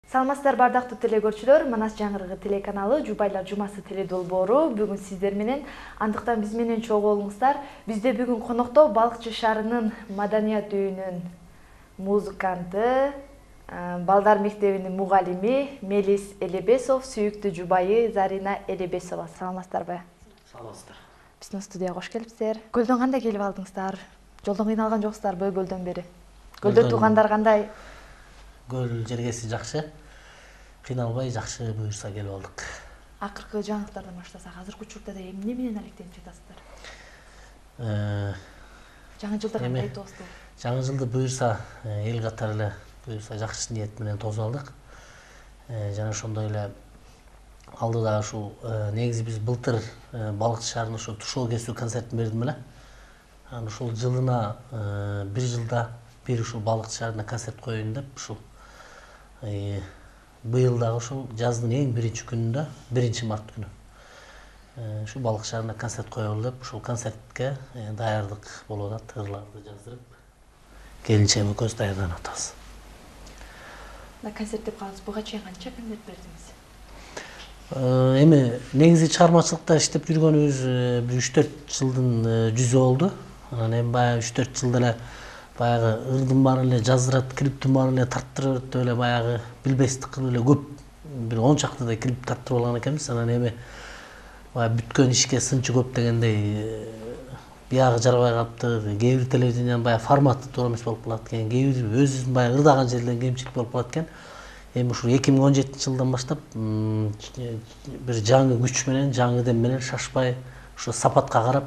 Саламатсыздар бардактуу теле көрүүчүлөр, Манас жаңырыгы телеканалы Жубайлар жумасы теле долбоору бүгүн сиздер менен. Андыктан биз менен чогуу болуңуздар. Бизде бүгүн конокто Балыкчы шаарынын маданият үйүнүн музыканты, балдар мектебинин мугалими Мелис Элебесов, сүйүктүү жубайы Зарина Элебесова. Саламатсыздарбы? Саламатсыздар. Биздин студияга кош келипсиздер. Көлдөн кандай келип алдыңыздар? Жолдон кыйналган жоксуздарбы көлдөн бери? Көлдө туугандар кандай? Көл жергеси жакшы. Кыйналбай жакшы буюрса келип алдык. Акыркы жаңылыктардан баштасак, азыркы учурда да эмне менен алектенип жатасыздар? Жаңы жылда кандай тосту? Жаңы жылды буюрса эл катары эле буюрса жакшы ниет менен тосуп алдык. Жана ошондой эле алдыда ушул негизи биз былтыр Балыкчы шаарынын ошо тушоо кесүү концертин бердим эле. Анан ушул жылына бир жылда бир ушул Балыкчы шаарына концерт коеюн деп ушул быйыл дагы ушул жаздын эң биринчи күнүндө 1-март күнү ушу Балыкчы шаарына концерт коелу деп ушул концертке даярдык болуп атат. Ырларды жаздырып келинчегим экөөбүз даярданып атабыз. Концерт деп калдыңыз, буга чейин канча концерт бердиңиз? Эми негизи чыгармачылыкта иштеп жүргөнүбүз 3-4 жылдын жүзү болду. Анан эми баягы 3-4 жылда эле баягы ырдын баары эле жаздырат, клиптин баары эле тарттырып өтүп эле баягы билбестик кылып эле көп бир 10 чактыдай клип тарттырып алган экенбиз. Анан эми баягы бүткөн ишке сынчы көп дегендей биягы жарабай калыптыр. Кээ бир телевидениянын баягы форматы туура эмес болуп калат экен. Кээ бир өзүбүздүн баягы ырдаган жерлерин кемчилик болуп калат экен. Эми ушул 2017-жылдан баштап бир жаңы күч менен, жаңы дем менен шашпай ушу сапатка карап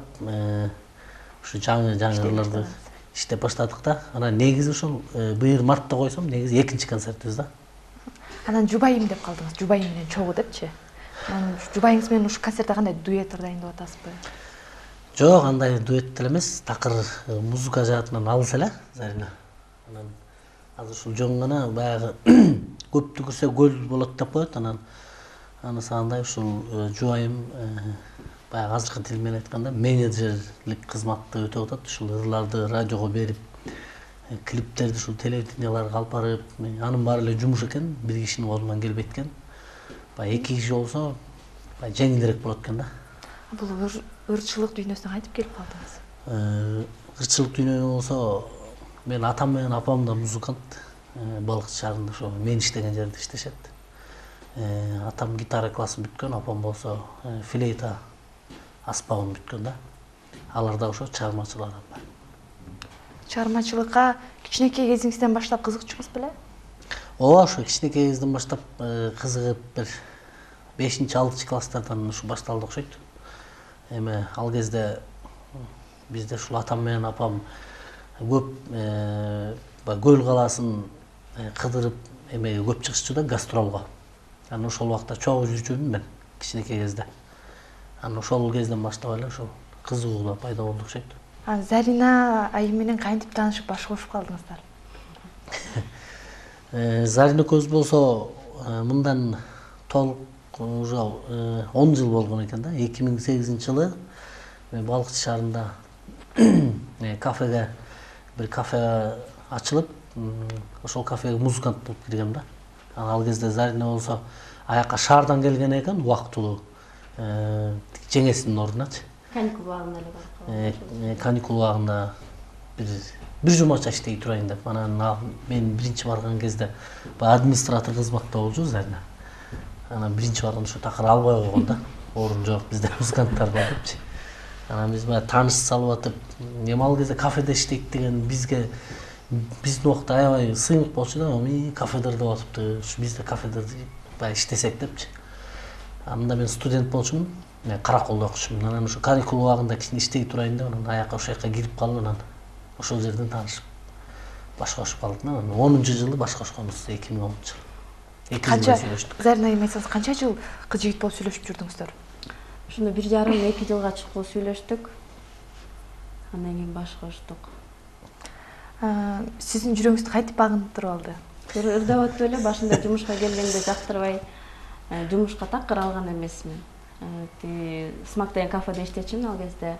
ушу жаңы ырларды иштеп баштадык да. Анан негизи ушул быйыл мартта койсом, негизи экинчи концертибиз да. Анан жубайым деп калдыңыз, жубайым менен чогуу депчи? Анан жубайыңыз менен ушу концертте кандай дуэт ырдайын деп атасызбы? Жок, андай дуэт деле эмес, такыр музыка жаатынан алыс эле Зарина. Анан азыр ушул жөн гана баягы көп түкүрсө көл болот деп коет. Анан аны сагындай ушул жубайым баягы азыркы тил менен айтканда менеджерлик кызматты өтөп атат. Ушул ырларды радиого берип, клиптерди ушул телевиденияларга алып барып, анын баары эле жумуш экен, бир кишинин колунан келбейт экен. Баягы 2 киши болсо, баягы жеңилирээк болот экен да. Бул ырчылык дүйнөсүнө кантип келип калдыңыз? Ырчылык дүйнө болсо, мен атам менен апам да музыкант. Балыкчы шаарында ошо мен иштеген жерде иштешет. Атам гитара классын бүткөн, апам болсо флейта аспабын бүткөн да. Алар да ошо чыгармачылар. Чыгармачылыкка кичинекей кезиңизден баштап кызыкчусуңуз беле? Ооба, ошо кичинекей кезден баштап кызыгып бир 5-6 класстардан ушу башталды окшойт. Эми ал кезде бизде ушул атам менен апам көп көл калаасын кыдырып эмеге көп чыгышчу да, гастролго. Анан ошол убакта чогуу жүрчүмүн мен кичинекей кезде. Анан ошол кезден баштап эле ошол кызыгуу да пайда болду окшойт. Зарина айым менен кантип таанышып баш кошуп калдыңыздар? Зарина экөөбүз болсо мындан толук уже 10 жыл болгон экен да. 2008-жылы Балыкчы шаарында кафеге бир кафе ачылып, ошол кафеге музыкант болуп киргем да. Ал кезде Зарина болсо аяка шаардан келген экен, убактылуу жеңесинин ордуначы. Каникул убагында эле барып. Каникул убагында бир жумача иштей турайын деп. Анан мен биринчи барган кезде администратор кызматта болчу Зарина. Анан биринчи барганда ошо такыр албай койгон да. Орун жок, бизде музыканттар бар депчи. Анан биз баягы тааныш салып атып, эми ал кезде кафеде иштейт деген бизге биздин убакта аябай сыймык болчу да. Кафеде ырдап атыпты, бизде кафеде баягы иштесек депчи. Анда мен студент болчумун, мен Караколдо окушумун. Анан ошо каникул убагында кичине иштей турайын деп, анан аяка ошол жака кирип калып, анан ошол жерден таанышып баш кошуп калдык. Анан 10-жылы баш кошконбуз, 2010-жыл. Канча Зарина айым айтсаңыз, канча жыл кыз жигит болуп сүйлөшүп жүрдүңүздөр? Ошондо 1,5-2 жылга чукул сүйлөштүк. Андан кийин баш коштук. Сиздин жүрөгүңүздү кантип багындырып алды? Ырдап өтүп эле башында жумушка келгенде жактырбай, жумушка такыр алган эмесмин. Смак деген кафеде иштечимин ал кезде.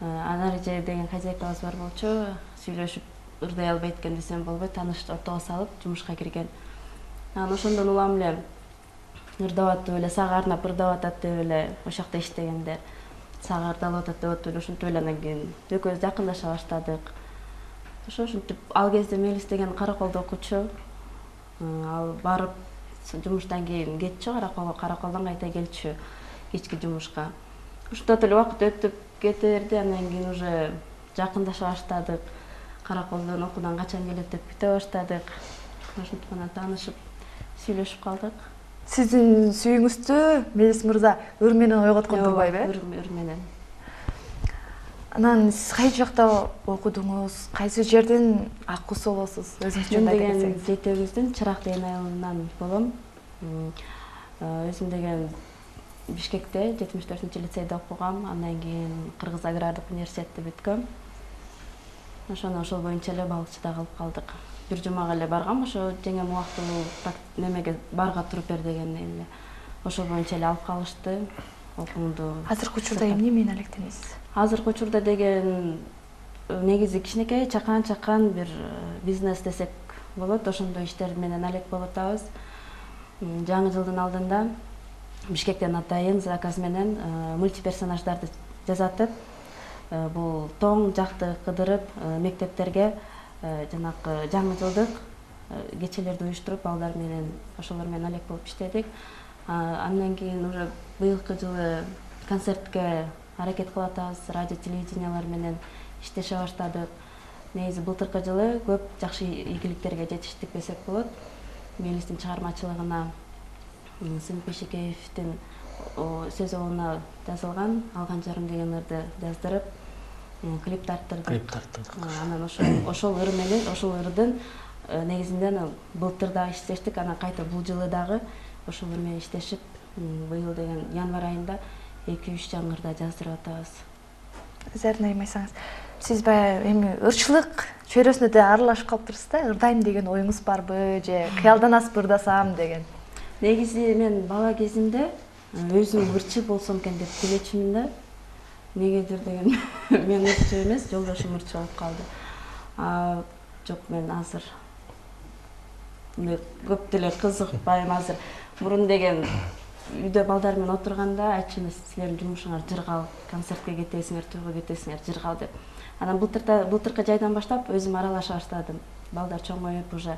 Анарже деген хозяйкабыз бар болчу, сүйлөшүп ырдай албайт экен десем болбойт, таанышып ортого салып жумушка кирген. Анан ошондон улам эле ырдап атып эле сага арнап ырдап атат деп эле ошол жакта иштегенде сага ырдалып атат деп атып эле ошентип эле анан кийин экөөбүз жакындаша баштадык. Ошентип ал кезде Мелис деген Караколдо окучу. Ал барып жумуштан кийин кетчү Караколдон кайта келчү кечки жумушка. Ошондой эле убакыт өтүп кете берди, андан кийин уже жакындаша баштадык. Караколдон окуудан качан келет деп күтө баштадык. Ошентип анан таанышып, сүйлөшүп калдык. Сиздин сүйүүңүздү Мелис мырза ыр менен ойготкон турбайбы? Ыр менен. Анан сиз кайсы жакта окудуңуз? Кайсы жердин акуусу болосуз? Өзүңүз жөнүндө Мен деген айтсаңыз. жетегибиздин Чырак деген айылынан болом. Өзүм деген Бишкекте 74-лицейде окугам, андан кийин Кыргыз агрардык университетти бүткөм. Ошол боюнча эле балыкчыда калып калдык. Бир жумага эле баргам, ошо жеңем убактылуу немеге барга туруп бер деген эле. Ошол боюнча эле алып калышты. Окуумду. Азыркы учурда эмне менен алектенесиз? Азыркы учурда деген негизи кичинекей чакан бир бизнес десек болот. Ошондой иштер менен алек болуп атабыз. Жаңы жылдын алдында Бишкектен атайын заказ менен мультиперсонаждарды жасатып, бул тоң жакты кыдырып мектептерге жанагы жаңы жылдык кечелерди уюштуруп балдар менен ошолор менен алек болуп иштедик. Андан кийин уже быйылкы жылы концертке аракет кылып атабыз, радио телевидениялар менен иштеше баштадык. Негизи былтыркы жылы көп жакшы ийгиликтерге жетиштик десек болот. Мелистин чыгармачылыгына Сым Пешекеевдин сөз обуна жазылган Алган жарым деген ырды жаздырып, клип тарттырдык. Анан ошол ыр менен, ошол ырдын негизинде былтыр дагы иштештик, анан кайта бул жылы дагы ошол ыр менен иштешип, быйыл деген январь айында 2-3 жаңы ырда жаздырып атабыз. Зарына аймайсаңыз, сиз баягы эми ырчылык чөйрөсүнө да аралашып калыптырсыз да, ырдайм деген оюңуз барбы же кыялданасызбы ырдасам деген? Негизи мен бала кезимде өзүм ырчы болсом экен деп тилечимин да. Негедир деген мен ырчы эмес, жолдошум ырчы болуп калды. Жок, мен азыр көп деле кызыкпайм азыр. Мурун деген үйдө балдар менен отурганда айтчумун, силердин жумушуңар жыргал, концертке кетесиңер, тойго кетесиңер, жыргал деп. Анан былтыркы жайдан баштап өзүм аралаша баштадым. Балдар чоңоюп уже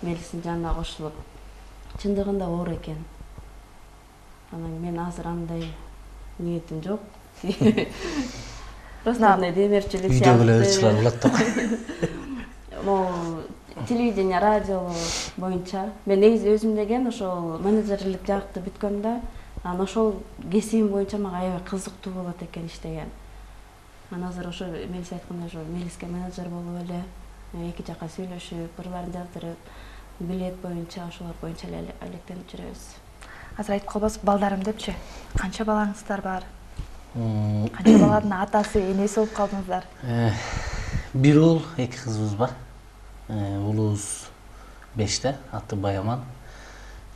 Мелистин жанына кошулуп. Чындыгында оор экен. Анан мен азыр андай ниетим жок. Просто андай демерчилик сыяктуу. Үйдөгүлөр ырчылар болот да. Могу телевидение, радио боюнча. Мен негизи өзүм деген ошол менеджерлик жакты бүткөм да, анан ошол кесибим боюнча мага аябай кызыктуу болот экен иштеген. Анан азыр ошо Мелис айткандай ошо Мелиске менеджер болуп эле, эки жака сүйлөшүп, ырларын жаздырып, билет боюнча ошолор боюнча эле алектенип жүрөбүз. Азыр айтып калбасыз, балдарым депчи. Канча балаңыздар бар? Канча баланын атасы, энеси болуп калдыңыздар? Бир уул, 2 кызыбыз бар. Уулубуз 5-те, аты Баяман.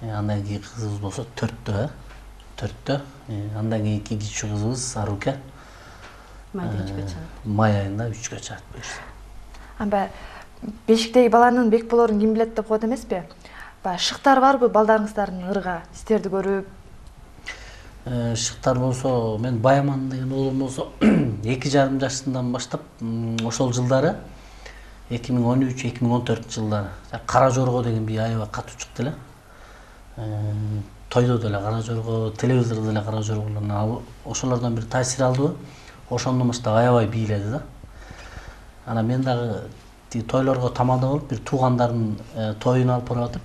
Андан кийин кызыбыз болсо 4-тө. Андан кийин 2 кичүү кызыбыз Арука. Майда 3-кө чыгат. Май айында 3-кө чыгат буюрса. Amba бешиктеги баланын бек болорун ким билет деп коет эмеспи? Баягы шыктар барбы балдарыңыздардын ырга сиздерди көрүп? Шыктар болсо, мен Баяман деген уулум болсо 2,5 жашынан баштап ошол жылдары 2013-2014 жылдары Кара Жорго деген би аябай катуу чыкты эле. Тойдо деле Кара Жорго, телевизордо деле Кара Жорголорун ошолордон бир таасир алдыбы? Ошондон баштап аябай бийледи да. Анан мен дагы тойлорго тамада болуп, бир туугандардын тоюн алып барып атып,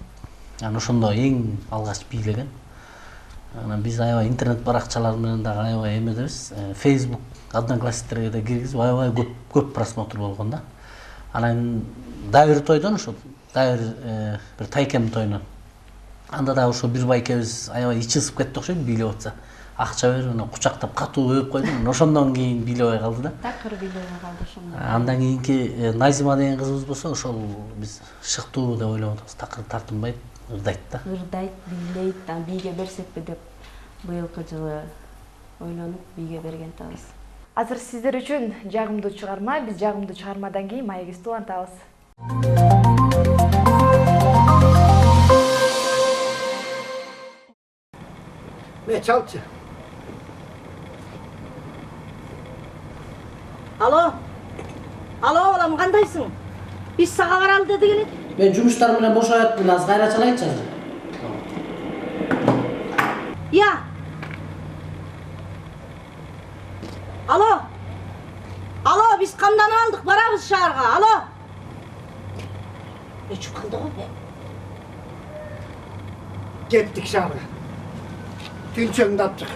анан ошондо эң алгач бийлеген. Анан биз аябай интернет баракчалар менен дагы аябай эмедебиз. Facebook, Одноклассниктерге да киргизип аябай көп просмотр болгон да. Анан дагы бир тойдон ошо, дагы бир тайкем тоюнан. Анда дагы ошо бир байкебиз аябай ичи ысып кетти окшойт бийлеп атса. Акча берип, анан кучактап катуу өбүп койду. Ошондон кийин бийлебей калды да. Такыр бийлебей калды ошондо. Андан кийинки Назима деген кызыбыз болсо, ошол биз шыктуу деп ойлоп атабыз. Такыр тартынбайт, ырдайт да. Ырдайт, бийлейт, бийге берсекпи деп быйылкы жылы ойлонуп бийге берген атабыз. Азыр сиздер үчүн жагымдуу чыгарма, биз жагымдуу чыгармадан кийин маегибизди улантабыз. Эме çalчы. Alo. Alo oğlum, kandaysın? Biz sağa varalım dedik elek. Ben жұмыстарым менен бошоятмын, аз кайра чалайынчы азыр. Ya. Alo. Alo, biz kamdan aldık, varabız şaharga. Alo. Öçüp kaldı o be. Gittik şahı. Tünçöngde attık.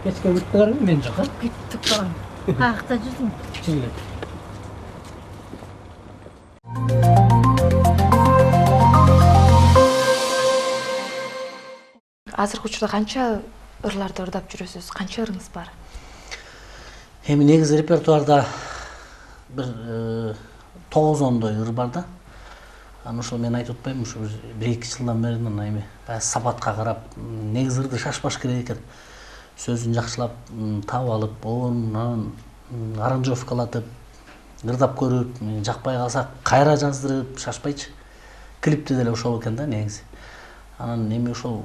Кечке бүттүңөр мен жака? Gittik bakalım. Ayakta жүзüm. Чыгылет. Азыркы учурда канча ырларды ырдап жүрөсүз? Канча ырыңыз бар? Эми негизи репертуарда бир 9-10 ыр бар да. Аны ошол мен айтып атпаймынбы, ушу 1-2 жылдан бери мына эми сапатка карап, негизи ырды шашпаш керек экен. Сөзүн жакшылап таап алып, анан аранжировкалатып, ырдап көрүп, жакпай калса кайра жаздырып, шашпайчы. Клипти деле ошол экен да негизи. Анан эми ошол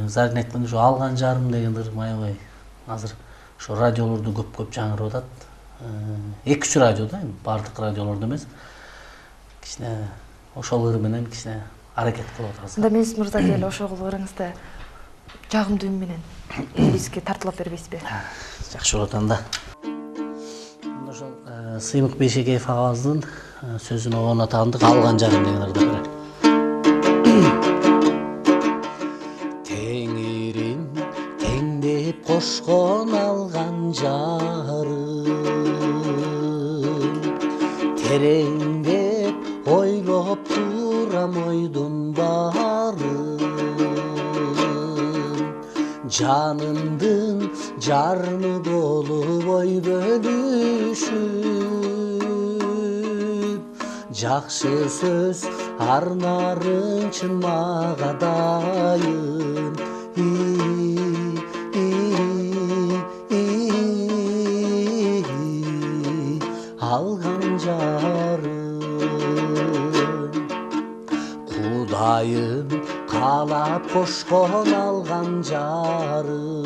Зарин айткандай ошо алган жарым деген ыр аябай азыр ошо радиолордо көп жаңырып атат. 2-3 радиода, бардык радиолордо эмес. Кичине ошол ыр менен кичине аракет кылып атабыз. Анда Меңиз мырза деле ошол ырыңызды жагымдуу үн менен элибизге тартуулап бербейсизби? Жакшы болот анда. Ошол Сыймык Бейшекеев агабыздын сөзүн огона таандык алган жарым деген ырда бар. Теңирим теңдеп кошкон алган жарым, тереңдеп ойлоп турам ойдун барын. Жанымдын жарымы болуп ой бөлүшүп, жакшы сөз арнарын чын мага дайын. Алган жарым, Кудайым каалап кошкон алган жарым,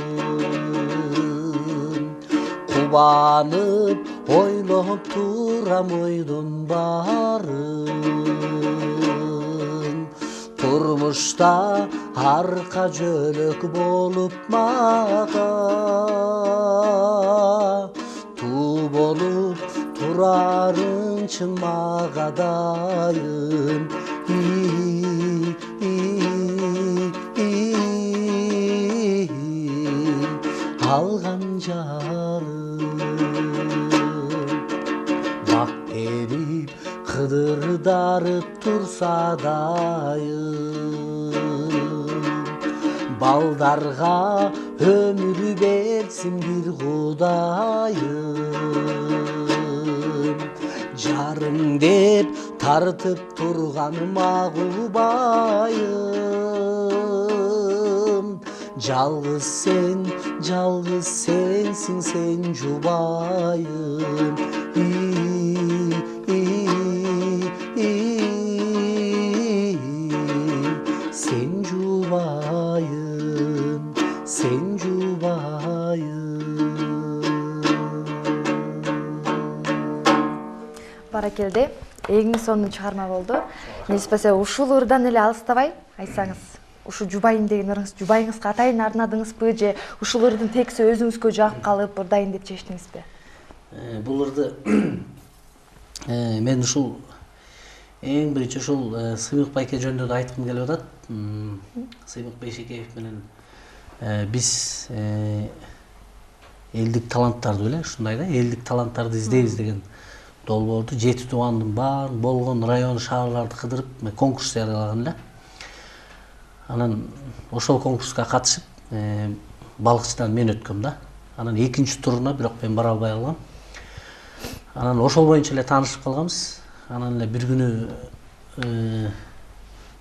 кубанып ойлоп турам ойдун барын. Турмушта арка жөлөк болуп мага, туу болуп турарың чын мага дайын. Алган жарым, бак берип кыдырдарып турса дайым, балдарга өмүр берсин бир Кудайым. Жарым деп тартып турганыма кубайым, жалгыз сенсиң сен жубайым. Сен жубайым, сен жубайым. Баракелде, эң сонун чыгарма болду. Неспесе ушул ырдан эле алыстабай айтсаңыз, ушу жубайын деген ырыңыз жубайыңызга атайын арнадыңызбы же ушул ырдын текси өзүңүзгө жагып калып ырдайын деп чечтиңизби? Бул ырды мен ушул эң биринчи ушул Сыймык байке жөнүндө да айткым келип атат. Сыймык Бейшекеев менен биз элдик таланттарды беле, ушундай да, элдик таланттарды издейбиз деген долбоорду 7 тубандын бар болгон район шаарларды кыдырып конкурс жарыялаган эле. Анан ошол конкурска катышып балыкчыдан мен өткөм да. Анан экинчи туруна бирок мен бара албай калгам. Анан ошол боюнча эле таанышып калганбыз. Анан эле бир күнү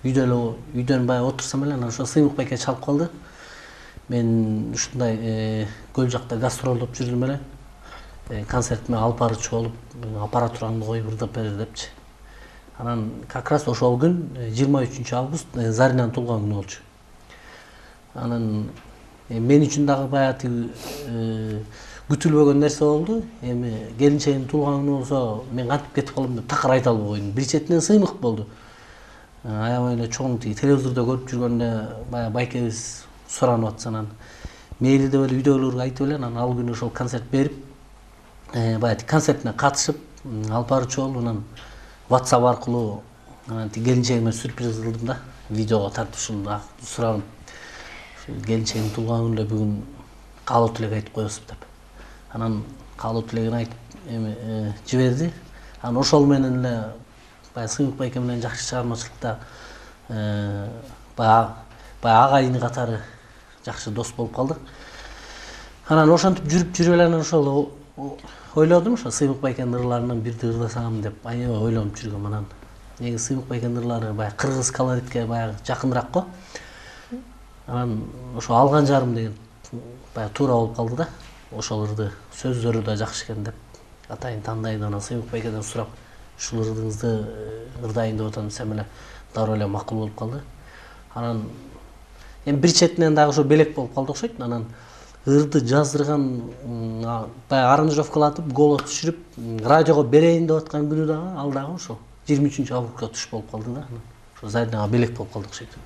үйдөн баягы отурсам эле анан ошо Сыймык байке чалып калды. Мен ушундай көл жакта гастролдоп жүрдүм эле. Концертиме алып барчу болуп, аппаратураңды коюп ырдап бер депчи. Анан как раз ошол күн 23 август Заринанын туулган күнү болчу. Анан мен үчүн дагы баягы күтүлбөгөн нерсе болду. Эми келинчегимдин туулган күнү болсо мен кантип кетип калдым деп такыр айта албай койдум. Бир четинен Сыймык болду. Аябай эле чоң телевизордо көрүп жүргөндө баягы байкебиз суранып атса, анан мейли деп эле үйдөгүлөргө айтып эле, анан ал күнү ошол концерт берип, баягы концертине катышып алып барчу болуп, анан WhatsApp аркылуу анан келинчегиме сюрприз кылдым да, видеого тартып ушуну сурадым. Келинчегимдин туулган күнүндө бүгүн каалоо тилек айтып коебузбу деп. Анан каалоо тилегин айтып жиберди. Анан ошол менен эле баягы Сыймык байке менен жакшы чыгармачылыкта баягы агайын катары жакшы дос болуп калдык. Анан ошентип жүрүп эле анан ошол ойлодум, ошо Сыймык байкенин ырларынан бирди ырдасам деп аябай ойлонуп жүргөм. Анан негизи Сыймык байкенин ырлары баягы кыргыз колоритке баягы жакыныраак го. Анан ошо алган жарым деген баягы туура болуп калды да. Ошол ырды сөздөрү да жакшы экен деп атайын тандайын. Анан Сыймык байкеден сурап, ушул ырдыңызды ырдайын деп атам десем эле дароо эле макул болуп калды. Анан эми бир четинен дагы ошо белек болуп калды окшойт. Анан ырды жаздырган, баягы аранжировкалатып, голо түшүрүп, радиого берейин деп аткан күнү дагы ал дагы ошо 23 августка туш болуп калды да. Ошо Заринага белек болуп калды окшойт.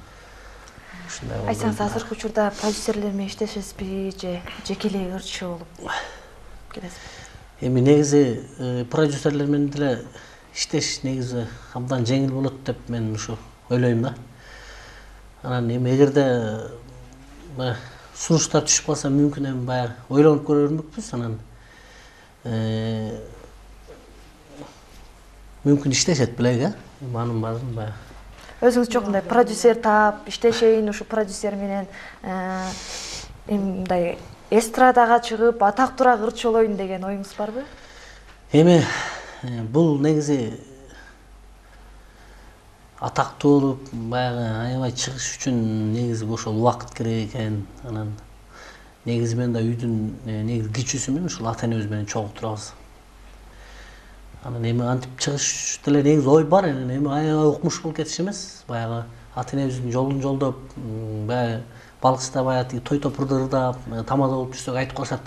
Айтсаңыз, азыркы учурда продюсерлер менен иштешесизби же жекелей ырчы болуп келесизби? Эми негизи продюсерлер менен деле иштеш негизи абдан жеңил болот деп мен ушу ойлойм да. Анан эми эгерде сунуштар түшүп калса мүмкүн эми баягы ойлонуп көрөрмүкпүз. Анан мүмкүн иштешет белек, анын баарын баягы. Өзүңүз жокундай продюсер таап иштешейин, ушу продюсер менен мындай эстрадага чыгып, атактуураак ырчы болоюн деген оюңуз барбы? Эми бул негизи атактуу болуп, баягы аябай чыгыш үчүн негизи ошол убакыт керек экен. Анан негизи мен да үйдүн негизи кичүүсүмүн, ушул ата энебиз менен чогуу турабыз. Анан эми антип чыгыш деле негизи ой бар, эми аябай укмуш болуп кетиш эмес. Баягы ата энебиздин жолун жолдоп, баягы балыкчыда баягы той топурду ырдап, тамада болуп жүрсөк айтып калышат.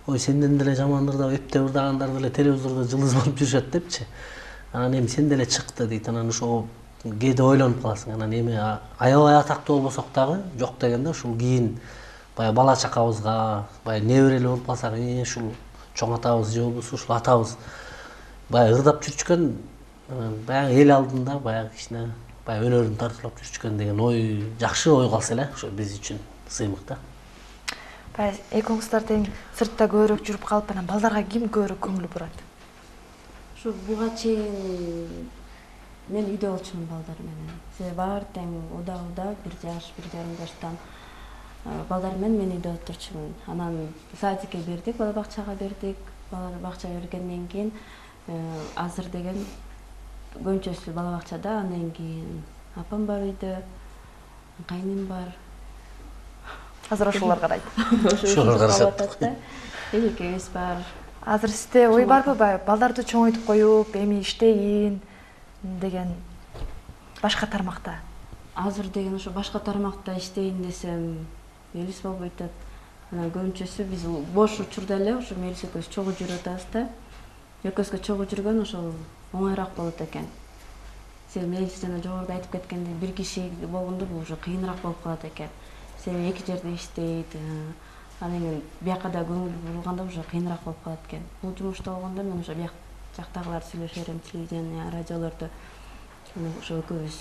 Ой, сенден деле жаман ырдап, эптеп ырдагандар деле телевизордо жылдыз болуп жүрүшөт депчи. Анан эми сен деле чыкты дейт. Анан ошо кээде ойлонуп каласың. Анан эми аябай атактуу болбосок дагы жок дегенде ушул кийин баягы бала чакабызга, баягы неберелер болуп калсак, ушул чоң атабыз же болбосо ушул атабыз баягы ырдап жүрчүкөн, баягы эл алдында баягы кичине баягы өнөрүн тартуулап жүрчүкөн деген ой, жакшы ой калса эле, ошо биз үчүн сыймык да. Баягы экөөңүздөр тең сыртта көбүрөөк жүрүп калып, анан балдарга ким көбүрөөк көңүл бурат? Ушу буга чейин мен үйдө болчумун балдар менен. Себеби баары тең уда 1 жаш, 1,5 жаштан балдар менен мен үйдө отурчумун. Анан садикке бердик, бала бакчага бердик. Бала бакчага бергенден кийин азыр деген көбүнчөсү бала бакчада, андан кийин апам бар үйдө, кайным бар. Азыр ошолор карайт. Ошолор карашат. Эжекебиз бар. Азыр сизде ой барбы, балдарды чоңойтуп коюп, эми иштейин деген башка тармакта? Азыр деген ошо башка тармакта иштейин десем, мелис болбой атат. Анан көбүнчөсү биз бош учурда эле ошо мелис экөөбүз чогуу жүрүп атабыз да. Экөөбүзгө чогуу жүргөн ошол оңойраак болот экен. Себеби мелис жана жогоруда айтып кеткендей, бир киши болгондо бул уже кыйыныраак болуп калат экен. Себеби эки жерде иштейт. Анан кийин бияка да көңүл бурганда уже кыйыныраак болуп калат экен. Бул жумушта болгондо мен уже бияк жактагылар сүйлөшө берем, телевидение, радиолордо. Ошо экөөбүз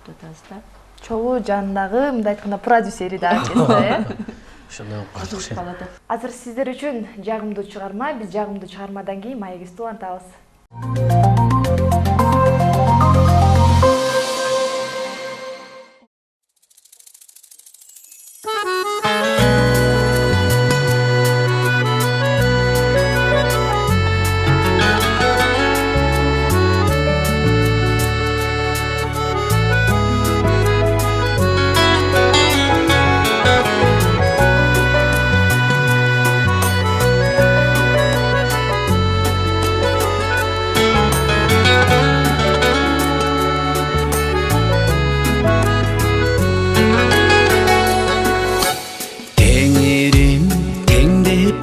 жатабыз да. Чогуу жанындагы мындай айтканда продюсери да чечти, Ошондой болуп калат. Азыр сиздер үчүн жагымдуу чыгарма, биз жагымдуу чыгармадан кийин маегибизди улантабыз.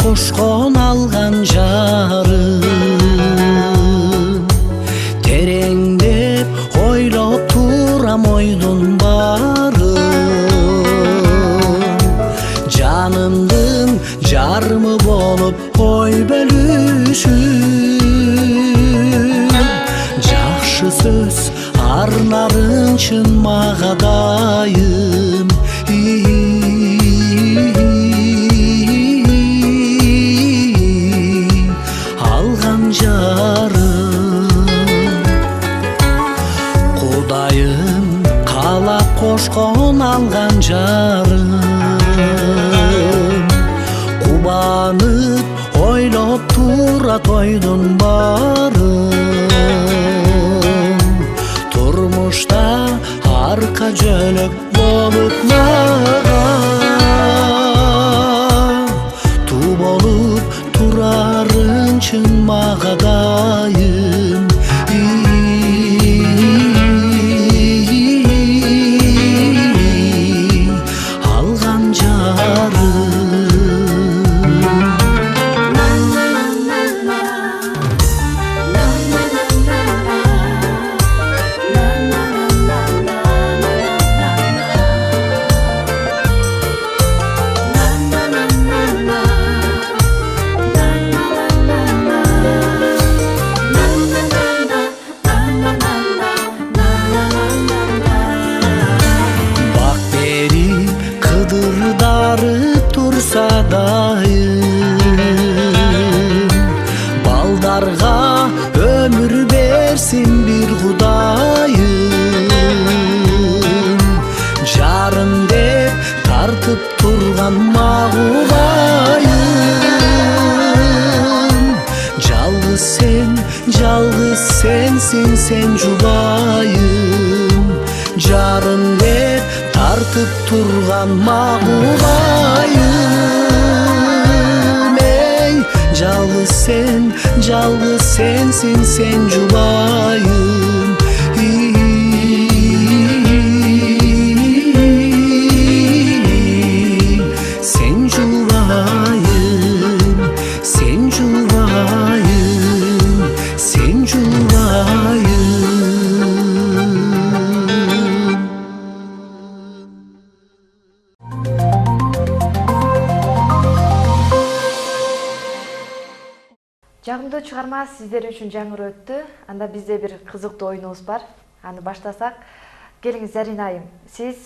Кошкон алган жарым, тереңдеп ойлоп турам ойдун барын. Жанымдын жарымы болуп ой бөлүшүп, жакшы сөз арнарын чын мага дайым. Кудайым каалап кошкон алган жарым, кубанып ойлоп турат ойдун барын. Турмушта арка жөнөк болуп мага туу болуп турарын чын мага дайым. Алган жарым. аларга өмүр берсин бир Кудайым. Жарым деп тартып турган магулайым. Жалгыз сенсиң сен жубайым. Жарым деп тартып турган магулайым. Эй, жалгыз сенсиң сен жубайым. Sen julayım, sen julayım, sen julayım. Жагымдуу чыгарма сиздер үчүн жаңыр өттү. Анда бизде бир кызыктуу оюнубуз бар. Аны баштасак. Келиңиз Зарина айым. Сиз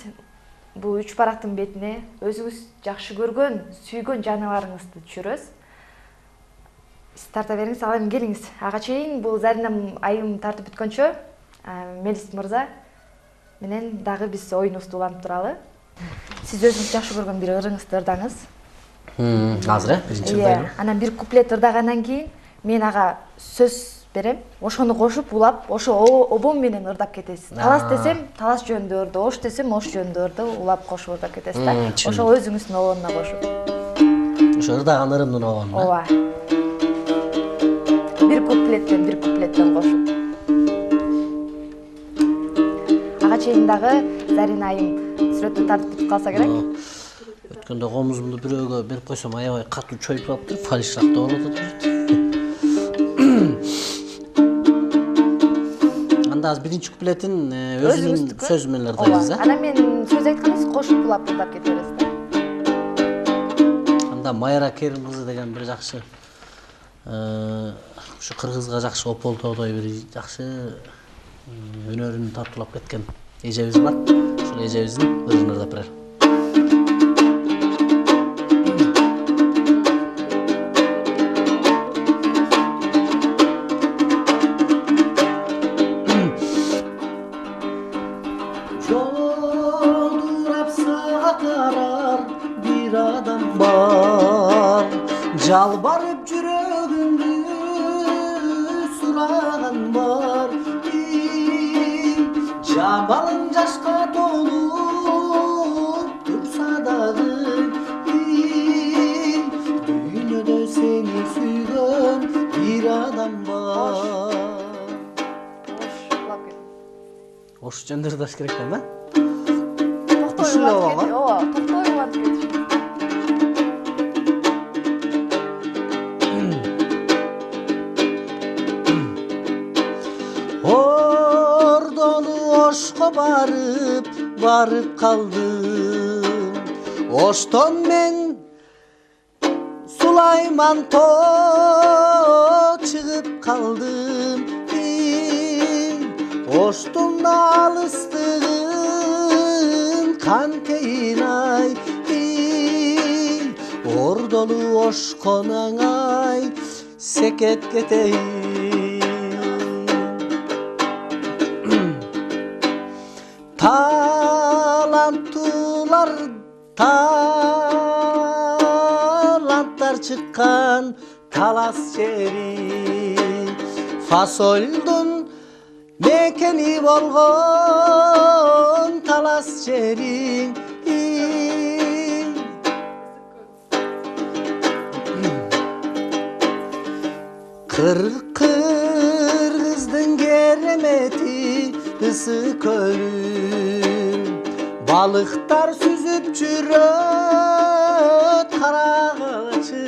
бул 3 барактын бетине өзүңүз жакшы көргөн, сүйгөн жаныбарыңызды түшүрөсүз. Сиз тарта бериңиз, ал эми келиңиз. Ага чейин бул Зарина айым тартып бүткөнчө, Мелис мырза менен дагы биз оюнубузду улантып туралы. Сиз өзүңүз жакшы көргөн бир ырыңызды ырдаңыз. Азыр, биринчи ырдайбы. Анан бир куплет ырдагандан кийин мен ага сөз берем. Ошону кошуп улап, ошо обом менен ырдап кетесиз. Талас десем, талас жөнүндө ырды, ош десем, ош жөнүндө ырды, улап кошуп ырдап кетесиз да. Ошо өзүңүздүн обонуна кошуп. Ошо ырдаган ырымдын обонуна. Ооба. Бир куплеттен кошуп. Ага чейин дагы Зарина айым сүрөттү тартып калса керек. Өткөндө комузумду бирөөгө берип койсом аябай катуу чоюп калыптыр, фальшракта болуп атат. Анда азыр биринчи куплетин өзүнүн сөзү менен ырдайбыз, а? Анан мен сөз айтканыңыз кошуп улап ырдап кете бересиз да. Анда Майра Керим кызы деген бир жакшы ушу кыргызга жакшы ополтоодой бир жакшы өнөрүн тартуулап кеткен эжебиз бар. Ошол эжебиздин ырын ырдап берер. Жалбарып жүрөгүмдү сураgan бар. Жамалың жашка толуп турса дагы, дүйнөдө сени сүйгөн бир адам бар. Ош жөндөр даш керек да? Токтой улантып кетти. Ооба, токтой улантып кетти. Ошко барып калдым. Оштон мен Сулайман тоо чыгып калдым. Оштун алыстыгын кантейин ай. Ордолу ошкон аңай секет кетейин. Таланттар чыккан талас жери, фасолдун мекени болгон талас жери. Кыргыздын керемети ысык көлү, балыктар сүзүп жүрөт карагачы.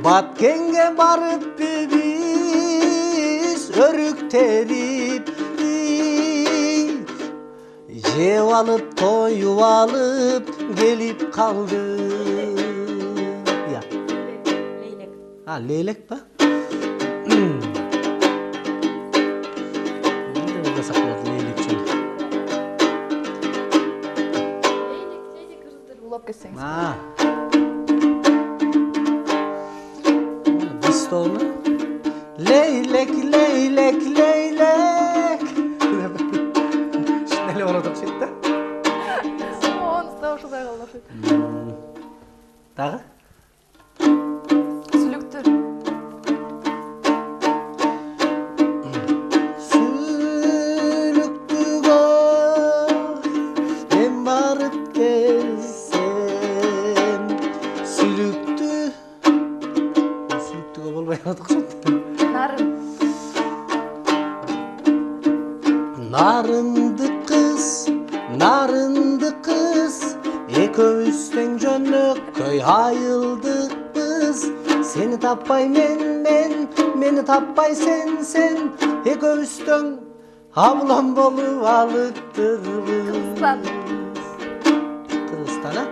Баткенге барып биз өрүктелип, жеп алып тоюп алып келип калды. Лейлек ба? Stone. Leylek, leylek, leylek. Şimdi ne oradık şimdi? Onu da ошолой кылды. Dağı? Сүлүктүр. Sülüktügo ben varıp gelsem Sülüktü Sülüktügo bolmayamadık şimdi. Нарын. Narındı kız Ekövüsten jönök köy ayıldık biz Seni tappay meni tappay sen Ekövüsten havlan bolup alıptır biz Kırgızstan. Kırgızstan ha?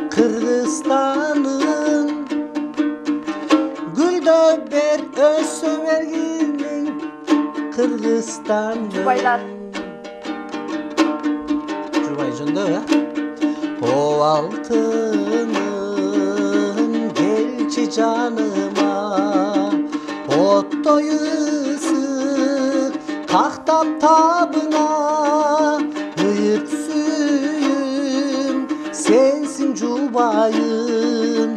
Kırgızstan'ın Gülde ber ösöverginin Kırgızstan'ın Jubaylar. Jubay jönde ya O altının gelçi canıma Ottoyu sık kahtap tabına Hıyık suyum sensin Jubayım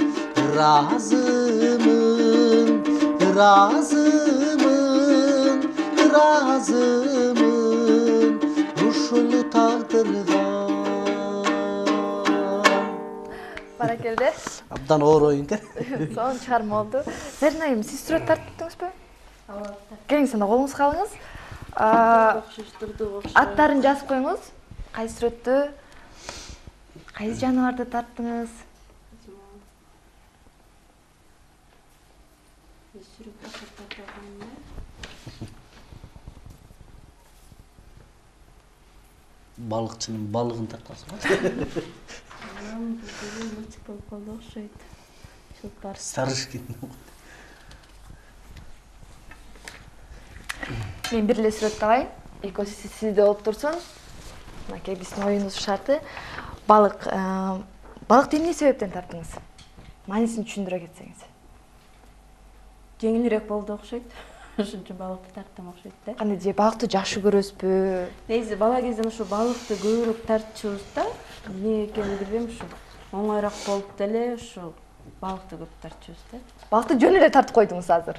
Razımın Uşulu taqdırga Баракелде. Абдан оор оюн ке Сонун чыгарма болду. Зарина айым, сиз сүрөт тарттыңызбы? Келиңиз анда колуңузга алыңыз. Аттарын жазып коюңуз. Кайсы сүрөттү, кайсы жаныбарды тарттыңыз? Балыкчынын балыгын тарткансың ба? Мультик болуп калды окшойт. Шылпар. Сарышкин. Мен бир эле сүрөттү алайын. Экөөсү сизде болуп турсун. Мынакей биздин оюнубуздун шарты. Балыкты эмне себептен тарттыңыз? Маанисин түшүндүрө кетсеңиз. Жеңилирээк болду окшойт. Ошон үчүн балыкты тарттым окшойт да. Кандай же балыкты жакшы көрөсүзбү? Негизи бала кезден ушу балыкты көбүрөөк тартчубуз да. Эмне экенин билбейм ушу. Оңоюраак болуп деле ушу балыкты көп тартчубуз да. Балыкты жөн эле тартып койдуңуз азыр.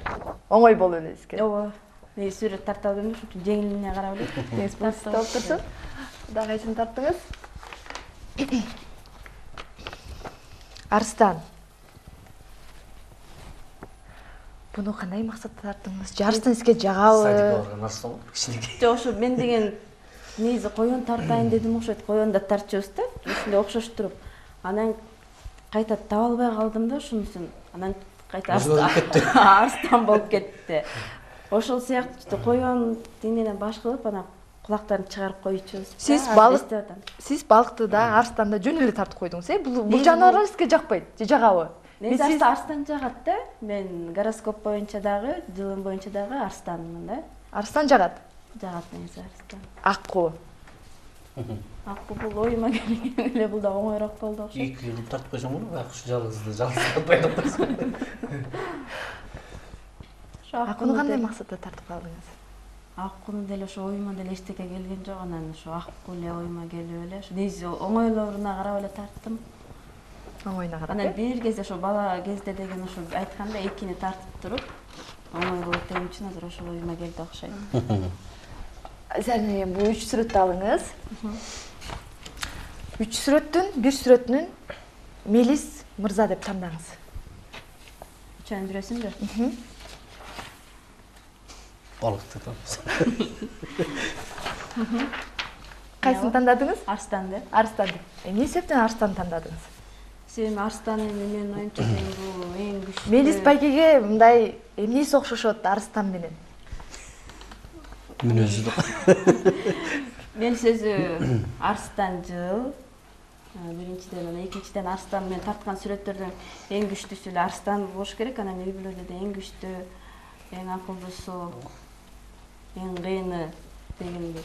Оңой болуп эле эске. Ооба. Негизи сүрөт тарта албайм, ошон үчүн жеңилине карап эле. Негиз болуп турсун. Дагы кайсын тарттыңыз? Арстан. Буну кандай максатта тарттыңыз? Жарыстан сизге жагабы? Садикке барган арстан болуп кичинекей. Жок, ошо мен деген негизи коён тартайын дедим окшойт. Коён да тартчубуз да. Ушундай окшош туруп. Анан кайта таба албай калдым да ошонусун. Анан кайта арстан болуп кетти. Ошол сыяктуу коён дененен баш кылып, анан кулактарын чыгарып коючубуз. Сиз балыкты да, арстанды да жөн эле тартып койдуңуз, э? Бул жаныбарлар сизге жакпайт, же жагабы? Негизи арстан жагат да. Мен гороскоп боюнча дагы, жылым боюнча дагы арстанмын да. Арстан жагат. Жагат негизи арстан. Акку. Акку бул оюма келген эле, бул да оңоюраак болду окшойт. 2 жыл тартып койсоң болот, акш жалгызды тартпай калсаң. Аккуну кандай максатта тартып калдыңыз? Аккуну деле ошо оюма деле эчтеке келген жок, анан ошо акку эле оюма келип эле, ошо негизи оңойлоруна карап эле тарттым. Оңоюна карап. Анан бир кезде ошо бала кезде деген ошо айткандай экини тартып туруп, оңой болот деген үчүн азыр ошол оюма келди окшойт. Зарина, бул 3 сүрөттү алыңыз. 3 сүрөттүн бир сүрөтүнүн Мелис мырза деп тандаңыз. Үчөөнүн бирөөсүнбү? Балыкты тапсыз. Кайсын тандадыңыз? Арстанды. Арстанды. Эмне себептен Арстанды тандадыңыз? Себеби Арстан менен оюнчу бул эң күчтүү. Мелис байкеге мындай эмнеси окшошот Арстан менен? Мүнөзү да. Мелис өзү арстанжыл. Биринчиден, анан экинчиден Арстан менен тарткан сүрөттөрдөн эң күчтүүсү эле Арстан болуш керек. Анан үй бүлөдө да эң күчтүү, эң акылдуусу, эң кыйыны дегендей.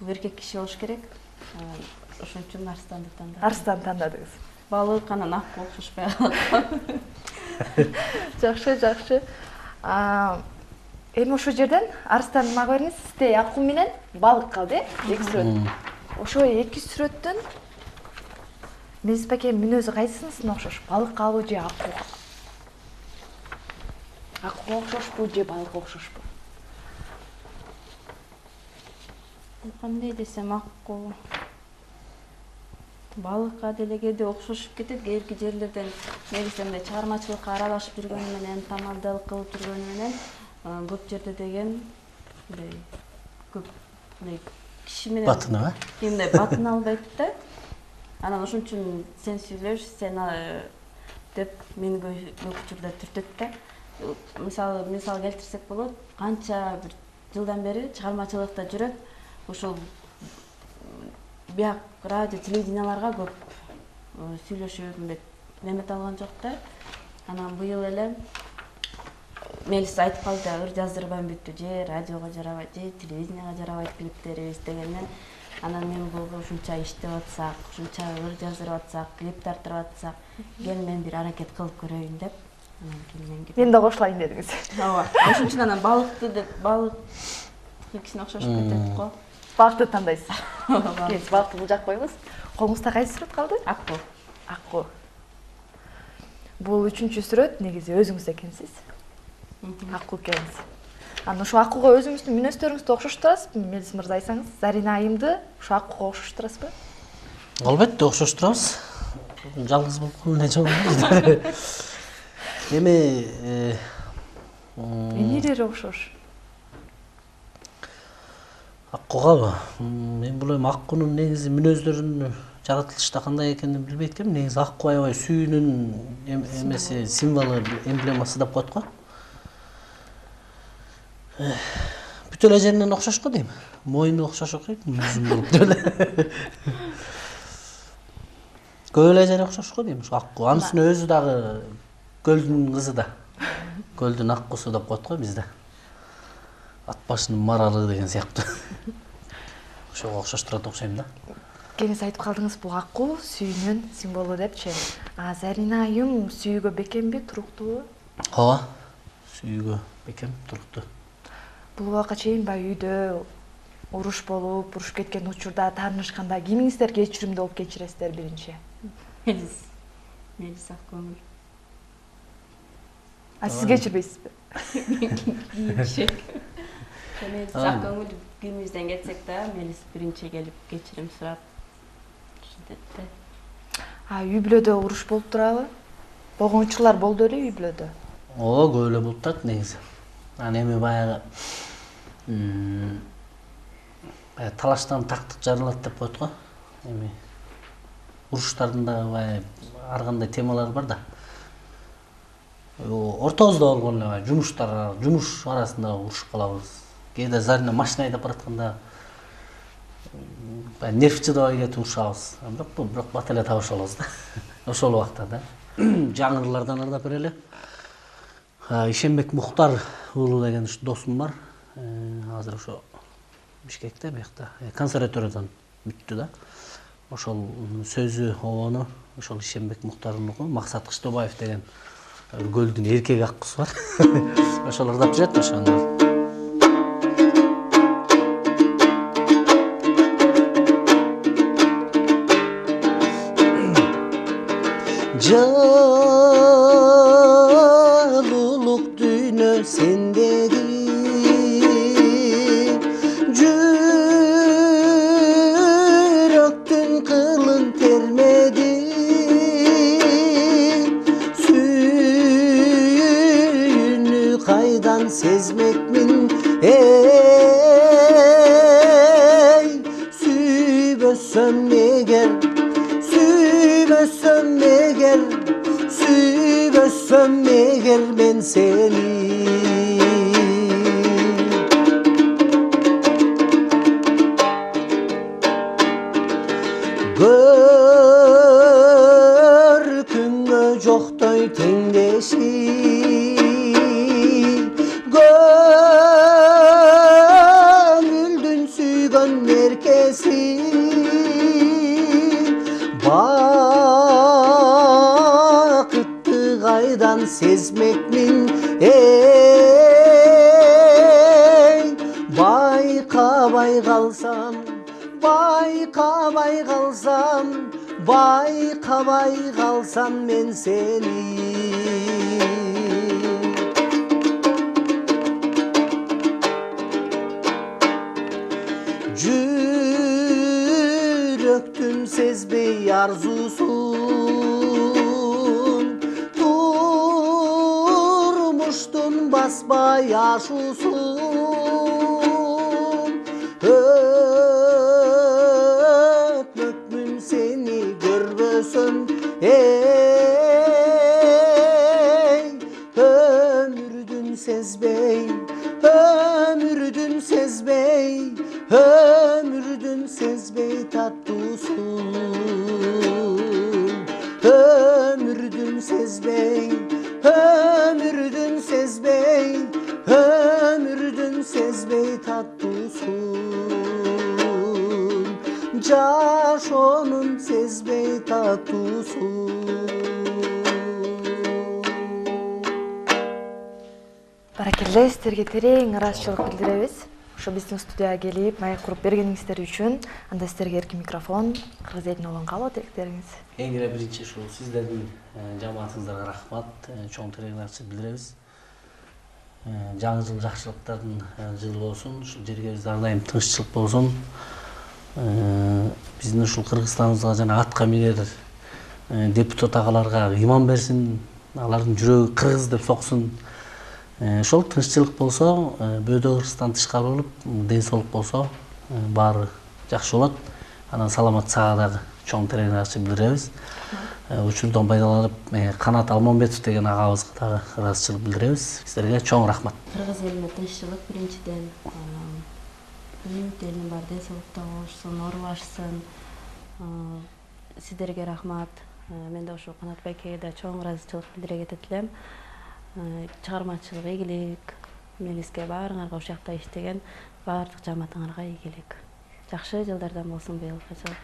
бул эркек киши болуш керек. Ошон үчүн арстанды тандадым. Арстан тандадыңыз. Балык анан акка окшошпой калат. Жакшы. Эми ошол жерден арстан мага бериңиз, сизде акку менен балык калды, эки сүрөт. Ошо эки сүрөттөн Мелис бакем мүнөзү кайсысына окшош? Балыкка же аккуга? Аккуга окшошпу же балыкка окшошпу? Кандай десем акку. Балыкка деле кээде окшошуп кетет, кээки жерлерден мелисемде чыгармачылыкка аралашып жүргөнү менен, тамадылык кылып жүргөнү менен көп жерде деген көп киши менен батына мындай батына албайт да. Анан ошон үчүн сен сүйлөш, сен деп мени көп учурда түртөт да. Мисал келтирсек болот, канча бир жылдан бери чыгармачылыкта жүрөт. Ошол бияк радио, телевиденияларга көп сүйлөшүп немет алган жок да. Анан быйыл эле Мелис айтып калды, ыр жаздырбайм бүттү, же радиого жарабайт, же телевиденияга жарабайт клиптерибиз дегеннен. Анан мен бул ушунча иштеп атсак, ушунча ыр жаздырып атсак, клип тартып атсак, кел мен бир аракет кылып көрөйүн деп. Анан кийин Мен да кошулайын дедиңиз. Ооба. Ошон үчүн анан балык кишине окшошуп кетет го. Балыкты тандайсыз. Кез балыкты бул жак коебуз. Колуңузда кайсы сүрөт калды? Акку. Бул үчүнчү сүрөт негизи өзүңүз экенсиз. Акку экенсиз. Анан ошо аккуга өзүңүздүн мүнөздөрүңүздү окшоштурасызбы? Мелис мырза айтсаңыз, Зарина айымды ошо аккуга окшоштурасызбы? Албетте окшоштурабыз. Жалгыз болуп эмне жок. Эми Эмнелери окшош? аккугабы? Мен бул эми аккунун негизи мүнөздөрүнүн жаратылышта кандай экенин билбейт экенмин. Негизи акку аябай сүйүүнүн эмеси, символу, эмблемасы деп коет го. Бүт эле жеринен окшош го дейм. Моюну окшош окуйт, жүзүн болуп деп эле. Көп эле жери окшош го дейм, акку. Анысынын өзү дагы көлдүн кызы да. Көлдүн аккусу деп коет го бизде. Ат башынын маралы деген сыяктуу. Ошого окшоштурат окшойм да. Кеңес айтып калдыңыз, бул акку сүйүүнүн символу депчи. Зарина айым сүйүүгө бекемби, туруктуубу? Ооба. Сүйүүгө бекем, туруктуу. Бул убакка чейин баягы үйдө уруш болуп, урушуп кеткен учурда таанышканда кимиңиздер кечиримдүү болуп кечиресиздер биринчи? Мелис ак көңүл. Сиз кечирбейсизби? Мелис ак көңүл күйүбүздөн кетсек да, Мелис биринчи келип кечирим сурап ушинтет да. Үй бүлөдө уруш болуп турабы? Болгон учурлар болду эле үй бүлөдө? Ооба, көп эле болуп турат негизи. Анан эми баягы талаштан тактык жарылат деп коет го. Эми уруштардын дагы баягы ар кандай темалар бар да. Ортобузда болгон эле жумуш арасында урушуп калабыз. Кээде Зарина машина айдап баратканда нерв чыдабай кетип урушабыз. Бирок бат эле табыша алабыз да. Ошол убакта да. Жаңырлардан ырдап берели. Ишенбек Мухтар уулу деген досум бар. Азыр ошо Бишкекте, биякта консерваториядан бүттү да. Ошол сөзү обону ошол Ишенбек Мухтарыныкы, Максат Кыштыбаев деген көлдүн эркек аккусу бар. Ошол ырдап жүрөт ошону. Жалулук дүйнө сендеги жүрөктүн кылын термеди сүйүүнү кайдан сезмекмин эй сүйбөсөм эгер Suymasam eğer ben seni Görküngö joktoy tengdeşi Gönüldün süygön меркеси бақытты қайдан сезмекмін ей байқабай қалсам мен сені жүректің сезбей арзусын тұрмыштың баспай ашусын өтмекмін сені көрбөсөм ей өмірдің сезбей tatlısın ömürdün sezbey tatlısın caş onun sezbey tatlısın. Баракелде, сіздерге терең ыраазычылык билдиребиз. Ошо биздин студияга келип, маек куруп бергениңиздер үчүн. Анда сіздерге эркин микрофон, Кыргыз элине болгон каалоо тилектериңиз. Эң эле биринчи ушул сиздердин жамаатыңыздарга рахмат, чоң терең ыраазычылык билдиребиз. Жаңы жыл жакшылыктардын жылы болсун, ушул жерге биз ар дайым тынччылык болсун. Биздин ушул Кыргызстаныбызга жана атка минер депутат агаларга ыйман берсин, алардын жүрөгү кыргыз деп соксун. Ошол тынччылык болсо, бөөдө Кыргызстан тышкары болуп, ден соолук болсо, баары жакшы болот. Анан саламат сага дагы чоң терең ыраазычылык билдиребиз. Учурдон пайдаланып, Канат Алмамбетов деген агабызга дагы ыраазычылык билдиребиз. Сиздерге чоң рахмат. Кыргыз элине тынччылык биринчиден, элдин бар ден соолукта болушун, оорубашсын. Сиздерге рахмат. Мен да ошо Канат байкеге да чоң ыраазычылык билдире кетет элем. Чыгармачылык ийгилик, мелиске баарыңарга ушул жакта иштеген баардык жамаатыңарга ийгилик. Жакшы жылдардан болсун быйылкы жыл.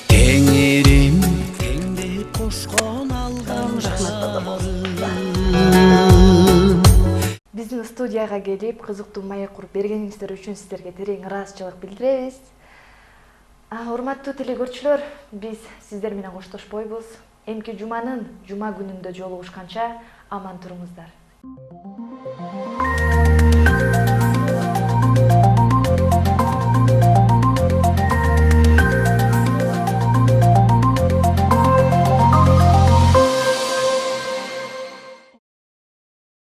Теңирим теңдеп кошкон алган Биздин студияга келип, кызыктуу маек куруп бергениңиздер үчүн сиздерге терең ыраазычылык билдиребиз. Урматтуу телекөрүүчүлөр, биз сиздер менен коштошпойбуз. Эмки жума күнүндө жолугушканча аман туруңуздар.